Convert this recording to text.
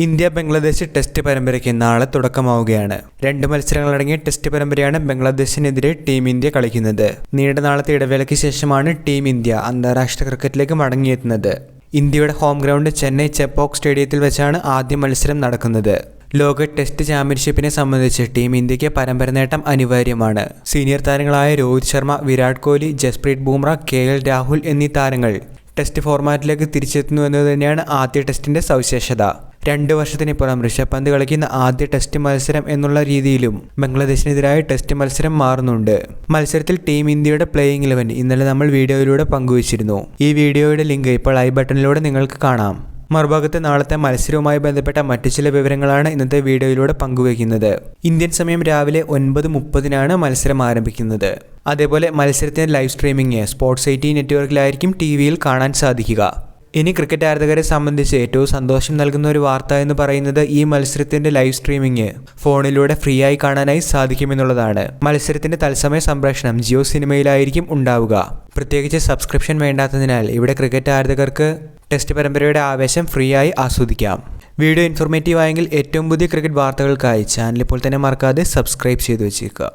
India Bangladesh test പരമ്പരയ്ക്ക് നാളെ തുടക്കമാവുകയാണ്. 2 മത്സരങ്ങളടങ്ങിയ test പരമ്പരയാണ് ബംഗ്ലാദേശിനെതിരെ team India കളിക്കുന്നത്. നീണ്ട നാളത്തെ ഇടവേളയ്ക്ക് ശേഷമാണ് ടീം ഇന്ത്യ അന്താരാഷ്ട്ര ക്രിക്കറ്റിലേക്ക് മടങ്ങിയെത്തുന്നത്. ഇന്ത്യയുടെ ഹോം ഗ്രൗണ്ട് ചെന്നൈ ചെപ്പോക്ക് സ്റ്റേഡിയത്തിൽ വെച്ചാണ് ആദ്യ മത്സരം നടക്കുന്നത്. ലോക ടെസ്റ്റ് ചാമ്പ്യൻഷിപ്പിനെ സംബന്ധിച്ച് ടീം ഇന്ത്യക്ക് പരമ്പര നേട്ടം അനിവാര്യമാണ്. സീനിയർ താരങ്ങളായ രോഹിത് ശർമ്മ, വിരാട് കോഹ്ലി, ജസ്പ്രീത് ബുംറ, KL രാഹുൽ എന്നീ താരങ്ങൾ ടെസ്റ്റ് ഫോർമാറ്റിലേക്ക് തിരിച്ചെത്തുന്നു എന്നത് തന്നെയാണ് ആദ്യ ടെസ്റ്റിന്റെ സവിശേഷത. 2 വർഷത്തിനിപ്പുറം ഋഷഭ് പന്ത് കളിക്കുന്ന ആദ്യ ടെസ്റ്റ് മത്സരം എന്നുള്ള രീതിയിലും ബംഗ്ലാദേശിനെതിരായ ടെസ്റ്റ് മത്സരം മാറുന്നുണ്ട്. മത്സരത്തിൽ ടീം ഇന്ത്യയുടെ പ്ലേയിങ് 11 ഇന്നലെ നമ്മൾ വീഡിയോയിലൂടെ പങ്കുവച്ചിരുന്നു. ഈ വീഡിയോയുടെ ലിങ്ക് ഇപ്പോൾ ഐ ബട്ടണിലൂടെ നിങ്ങൾക്ക് കാണാം. മറുഭാഗത്ത് നാളത്തെ മത്സരവുമായി ബന്ധപ്പെട്ട മറ്റു ചില വിവരങ്ങളാണ് ഇന്നത്തെ വീഡിയോയിലൂടെ പങ്കുവയ്ക്കുന്നത്. ഇന്ത്യൻ സമയം രാവിലെ 9:30 മത്സരം ആരംഭിക്കുന്നത്. അതേപോലെ മത്സരത്തിന്റെ ലൈവ് സ്ട്രീമിംഗ് സ്പോർട്സ് 18 നെറ്റ്വർക്കിലായിരിക്കും TVയിൽ കാണാൻ സാധിക്കുക. ഇനി ക്രിക്കറ്റ് ആരാധകരെ സംബന്ധിച്ച് ഏറ്റവും സന്തോഷം നൽകുന്ന ഒരു വാർത്ത എന്ന് പറയുന്നത് ഈ മത്സരത്തിന്റെ ലൈവ് സ്ട്രീമിംഗ് ഫോണിലൂടെ ഫ്രീ ആയി കാണാനായി സാധിക്കുമെന്നുള്ളതാണ്. മത്സരത്തിന്റെ തത്സമയ സംപ്രേഷണം ജിയോ സിനിമയിലായിരിക്കും ഉണ്ടാവുക. പ്രത്യേകിച്ച് സബ്സ്ക്രിപ്ഷൻ വേണ്ടാത്തതിനാൽ ഇവിടെ ക്രിക്കറ്റ് ആരാധകർക്ക് ടെസ്റ്റ് പരമ്പരയുടെ ആവേശം ഫ്രീ ആയി ആസ്വദിക്കാം. വീഡിയോ ഇൻഫോർമേറ്റീവ് ആയെങ്കിൽ ഏറ്റവും പുതിയ ക്രിക്കറ്റ് വാർത്തകൾക്കായി ചാനൽ ഇപ്പോൾ തന്നെ മറക്കാതെ സബ്സ്ക്രൈബ് ചെയ്തു വെച്ചേക്കുക.